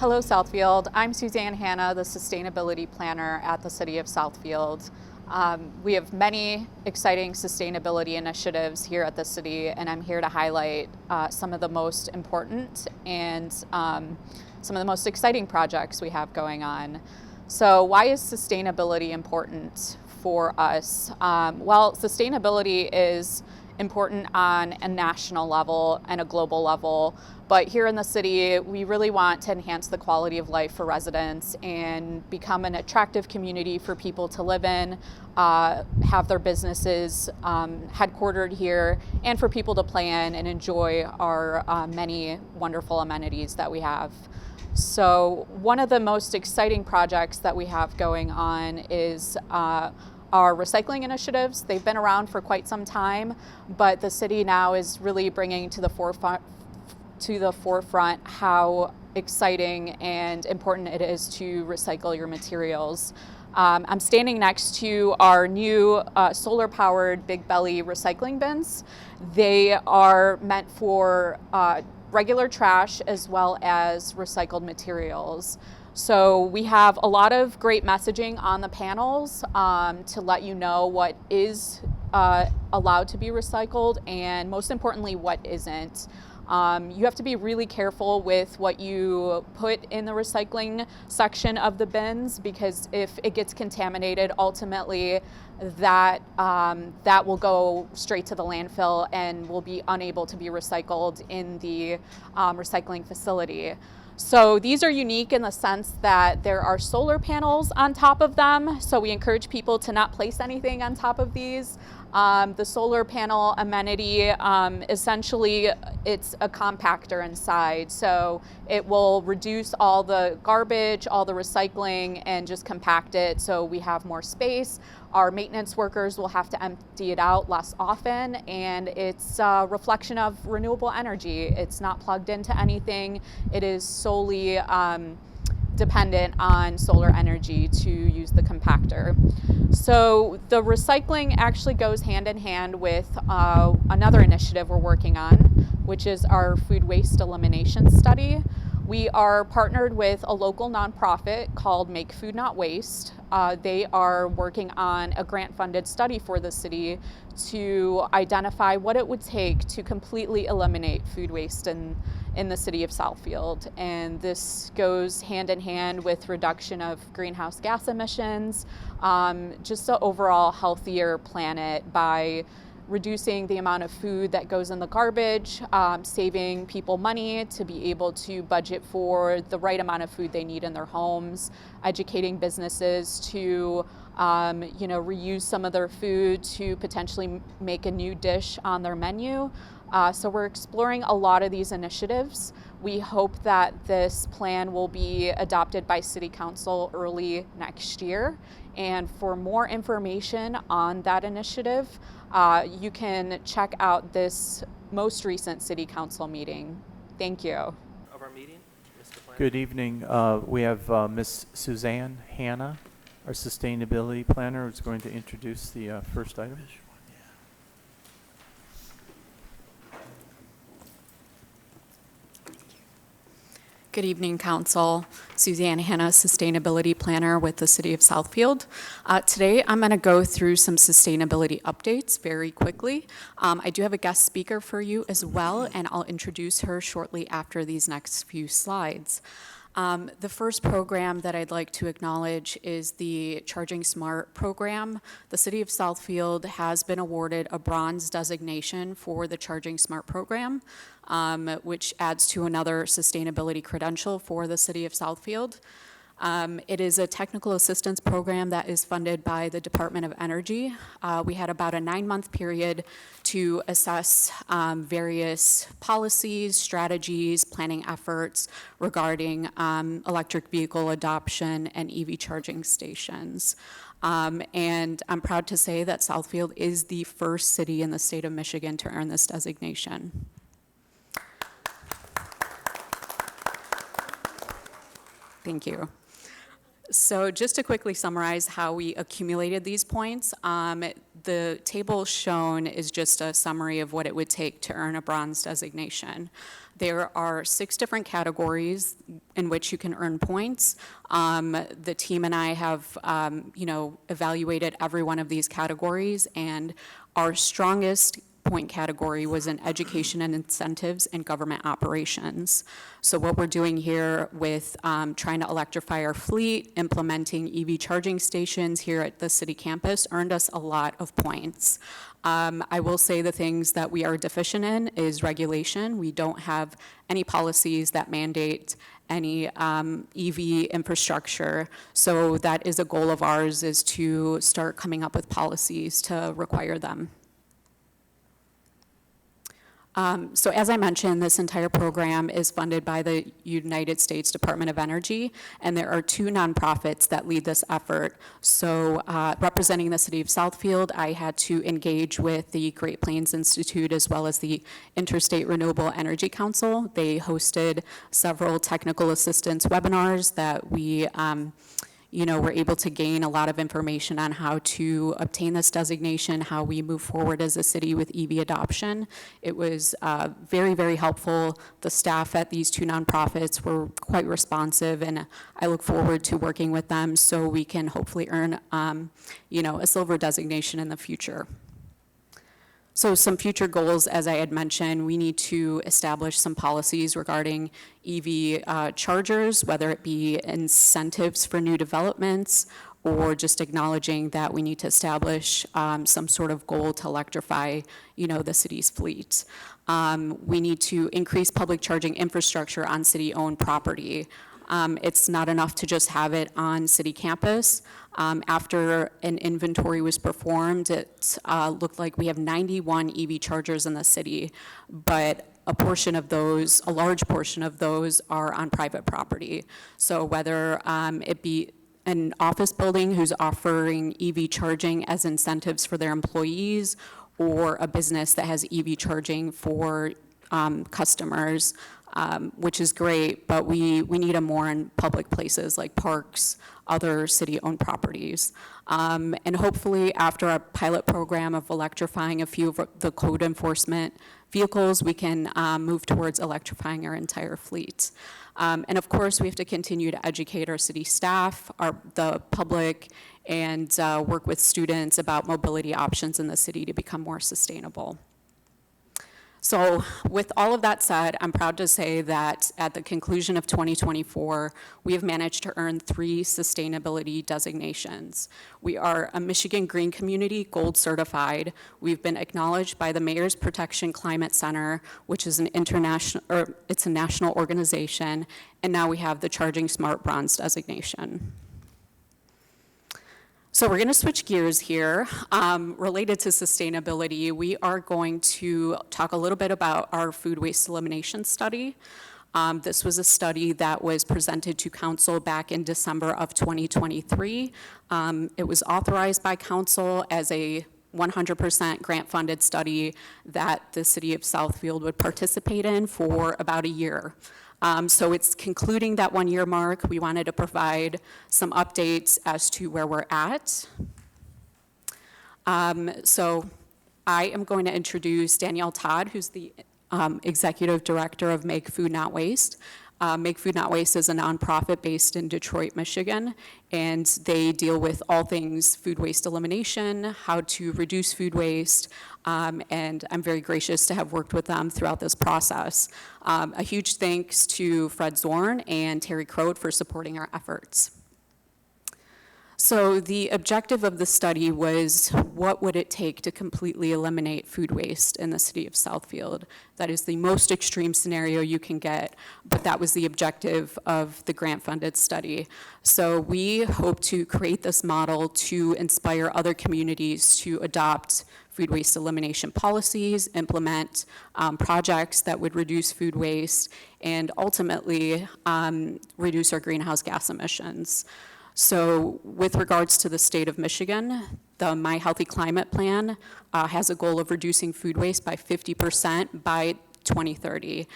Hello, Southfield. I'm Souzan Hanna, the Sustainability Planner at the City of Southfield. We have many exciting sustainability initiatives here at the city, and I'm here to highlight some of the most important and some of the most exciting projects we have going on. So why is sustainability important for us? Well, sustainability is important on a national level and a global level, but here in the city, we really want to enhance the quality of life for residents and become an attractive community for people to live in, have their businesses headquartered here, and for people to play in and enjoy our many wonderful amenities that we have. So one of the most exciting projects that we have going on is our recycling initiatives. They've been around for quite some time, but the city now is really bringing to the forefront how exciting and important it is to recycle your materials. I'm standing next to our new solar-powered Big Belly recycling bins. They are meant for regular trash as well as recycled materials. So we have a lot of great messaging on the panels to let you know what is allowed to be recycled and most importantly what isn't. You have to be really careful with what you put in the recycling section of the bins, because if it gets contaminated, ultimately that will go straight to the landfill and will be unable to be recycled in the recycling facility. So these are unique in the sense that there are solar panels on top of them, so we encourage people to not place anything on top of these. The solar panel amenity, essentially it's a compactor inside, so it will reduce all the garbage, all the recycling, and just compact it so we have more space. Our maintenance workers will have to empty it out less often, and it's a reflection of renewable energy. It's not plugged into anything. It is solely dependent on solar energy to use the compactor. So the recycling actually goes hand in hand with another initiative we're working on, which is our food waste elimination study. We are partnered with a local nonprofit called Make Food Not Waste. They are working on a grant-funded study for the city to identify what it would take to completely eliminate food waste in the city of Southfield. And this goes hand in hand with reduction of greenhouse gas emissions, just an overall healthier planet by reducing the amount of food that goes in the garbage, saving people money to be able to budget for the right amount of food they need in their homes, educating businesses to reuse some of their food to potentially make a new dish on their menu. So we're exploring a lot of these initiatives. We hope that this plan will be adopted by City Council early next year. And for more information on that initiative, you can check out this most recent City Council meeting. Thank you. Of our meeting, Mr. Planner. Good evening. We have Ms. Souzan Hanna, our sustainability planner, who's going to introduce the first item. Good evening, Council. Souzan Hanna, Sustainability Planner with the City of Southfield. Today, I'm going to go through some sustainability updates very quickly. I do have a guest speaker for you as well, and I'll introduce her shortly after these next few slides. The first program that I'd like to acknowledge is the Charging Smart program. The City of Southfield has been awarded a bronze designation for the Charging Smart program, which adds to another sustainability credential for the City of Southfield. It is a technical assistance program that is funded by the Department of Energy. We had about a 9-month period to assess various policies, strategies, planning efforts regarding electric vehicle adoption and EV charging stations. And I'm proud to say that Southfield is the first city in the state of Michigan to earn this designation. Thank you. So just to quickly summarize how we accumulated these points, the table shown is just a summary of what it would take to earn a bronze designation. There are 6 different categories in which you can earn points. The team and I have, evaluated every one of these categories, and our strongest point category was in education and incentives and government operations. So what we're doing here with trying to electrify our fleet, implementing EV charging stations here at the city campus earned us a lot of points. I will say the things that we are deficient in is regulation. We don't have any policies that mandate any EV infrastructure. So that is a goal of ours, is to start coming up with policies to require them. So as I mentioned, this entire program is funded by the United States Department of Energy, and there are 2 nonprofits that lead this effort. So representing the city of Southfield, I had to engage with the Great Plains Institute as well as the Interstate Renewable Energy Council. They hosted several technical assistance webinars that we we're able to gain a lot of information on how to obtain this designation, how we move forward as a city with EV adoption. It was very, very helpful. The staff at these 2 nonprofits were quite responsive, and I look forward to working with them so we can hopefully earn, a silver designation in the future. So some future goals, as I had mentioned, we need to establish some policies regarding EV chargers, whether it be incentives for new developments or just acknowledging that we need to establish some sort of goal to electrify, the city's fleet. We need to increase public charging infrastructure on city-owned property. It's not enough to just have it on city campus. After an inventory was performed, it looked like we have 91 EV chargers in the city, but a large portion of those are on private property. So whether it be an office building who's offering EV charging as incentives for their employees, or a business that has EV charging for customers, which is great, but we need them more in public places like parks, other city-owned properties. And hopefully after our pilot program of electrifying a few of the code enforcement vehicles, we can move towards electrifying our entire fleet. And of course, we have to continue to educate our city staff, the public, and work with students about mobility options in the city to become more sustainable. So with all of that said, I'm proud to say that at the conclusion of 2024, we have managed to earn 3 sustainability designations. We are a Michigan Green Community Gold Certified. We've been acknowledged by the Mayor's Protection Climate Center, which is it's a national organization, and now we have the Charging Smart Bronze designation. So we're going to switch gears here. Related to sustainability, we are going to talk a little bit about our food waste elimination study. This was a study that was presented to council back in December of 2023. It was authorized by council as a 100% grant-funded study that the city of Southfield would participate in for about a year. So it's concluding that 1-year mark. We wanted to provide some updates as to where we're at. So I am going to introduce Danielle Todd, who's the Executive Director of Make Food Not Waste. Make Food Not Waste is a nonprofit based in Detroit, Michigan, and they deal with all things food waste elimination, how to reduce food waste, and I'm very gracious to have worked with them throughout this process. A huge thanks to Fred Zorn and Terry Crode for supporting our efforts. So the objective of the study was, what would it take to completely eliminate food waste in the city of Southfield? That is the most extreme scenario you can get, but that was the objective of the grant-funded study. So we hope to create this model to inspire other communities to adopt food waste elimination policies, implement projects that would reduce food waste, and ultimately reduce our greenhouse gas emissions. So with regards to the state of Michigan, the My Healthy Climate Plan has a goal of reducing food waste by 50% by 2030.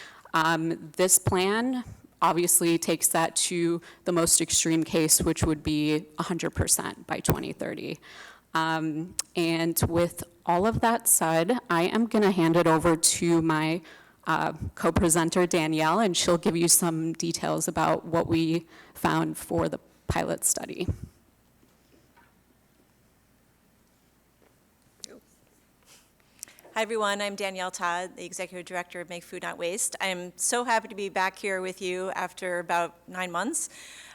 This plan obviously takes that to the most extreme case, which would be 100% by 2030. And with all of that said, I am going to hand it over to my co-presenter, Danielle, and she'll give you some details about what we found for the pilot study. Hi everyone, I'm Danielle Todd, the Executive Director of Make Food Not Waste. I'm so happy to be back here with you after about 9 months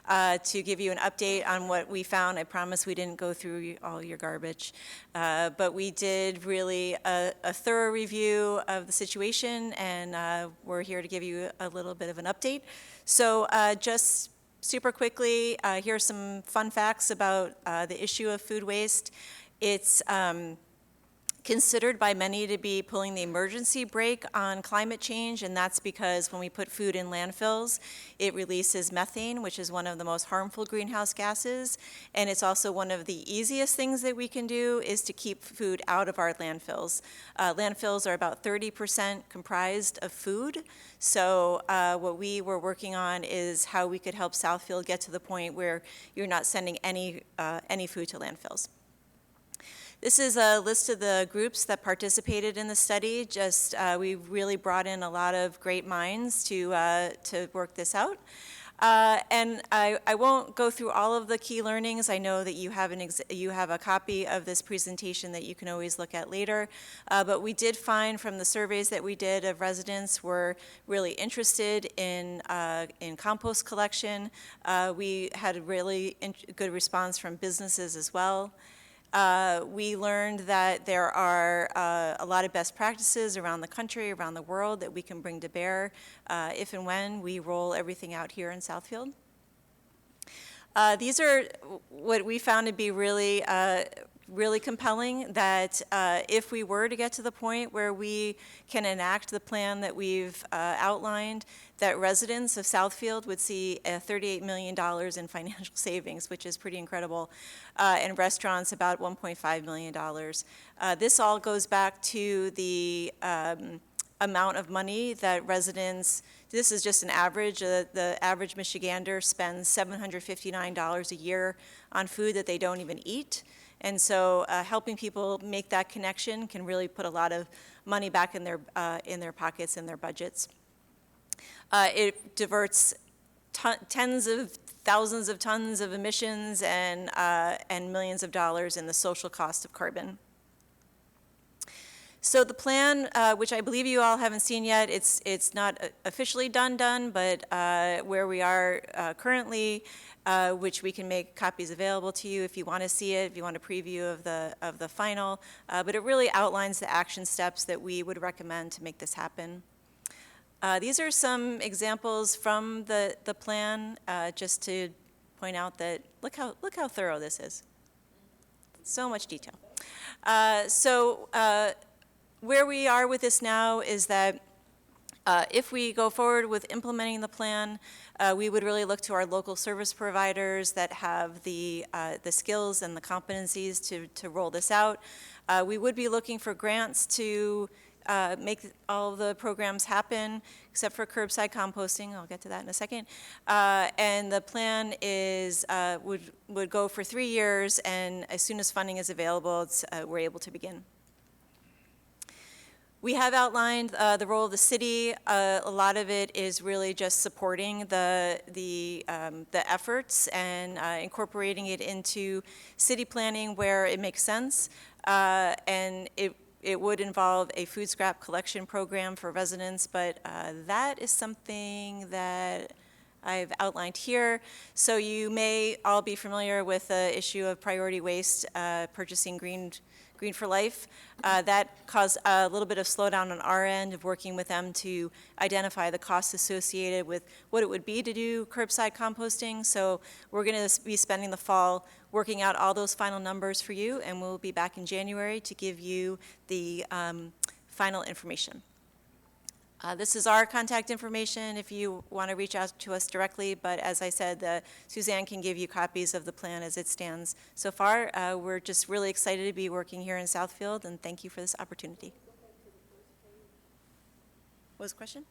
to give you an update on what we found. I promise we didn't go through all your garbage, but we did really a thorough review of the situation, and we're here to give you a little bit of an update. So just super quickly, here are some fun facts about the issue of food waste. It's considered by many to be pulling the emergency brake on climate change, and that's because when we put food in landfills, it releases methane, which is one of the most harmful greenhouse gases, and it's also one of the easiest things that we can do is to keep food out of our landfills. Landfills are about 30% comprised of food, so what we were working on is how we could help Southfield get to the point where you're not sending any food to landfills. This is a list of the groups that participated in the study. We really brought in a lot of great minds to work this out. And I won't go through all of the key learnings. I know that you have a copy of this presentation that you can always look at later. But we did find from the surveys that we did of residents were really interested in compost collection. We had a really good response from businesses as well. We learned that there are a lot of best practices around the country, around the world that we can bring to bear if and when we roll everything out here in Southfield. These are what we found to be really compelling, that if we were to get to the point where we can enact the plan that we've outlined, that residents of Southfield would see $38 million in financial savings, which is pretty incredible, and restaurants about $1.5 million. This all goes back to the amount of money that residents, this is just an average, the average Michigander spends $759 a year on food that they don't even eat. And so helping people make that connection can really put a lot of money back in their pockets and their budgets. It diverts tens of thousands of tons of emissions and millions of dollars in the social cost of carbon. So the plan, which I believe you all haven't seen yet, it's not officially done, but where we are currently, which we can make copies available to you if you want to see it, if you want a preview of the final. But it really outlines the action steps that we would recommend to make this happen. These are some examples from the plan, just to point out that look how thorough this is. So much detail. Where we are with this now is that if we go forward with implementing the plan, we would really look to our local service providers that have the skills and the competencies to roll this out. We would be looking for grants to make all the programs happen, except for curbside composting. I'll get to that in a second. And the plan is would go for 3 years, and as soon as funding is available, we're able to begin. We have outlined the role of the city. A lot of it is really just supporting the efforts and incorporating it into city planning where it makes sense. And it would involve a food scrap collection program for residents, but that is something that I've outlined here. So you may all be familiar with the issue of priority waste, purchasing Green for Life. That caused a little bit of slowdown on our end of working with them to identify the costs associated with what it would be to do curbside composting. So we're going to be spending the fall working out all those final numbers for you, and we'll be back in January to give you the final information. This is our contact information if you want to reach out to us directly, but as I said, Souzan can give you copies of the plan as it stands. So far, we're just really excited to be working here in Southfield, and thank you for this opportunity. What was the question?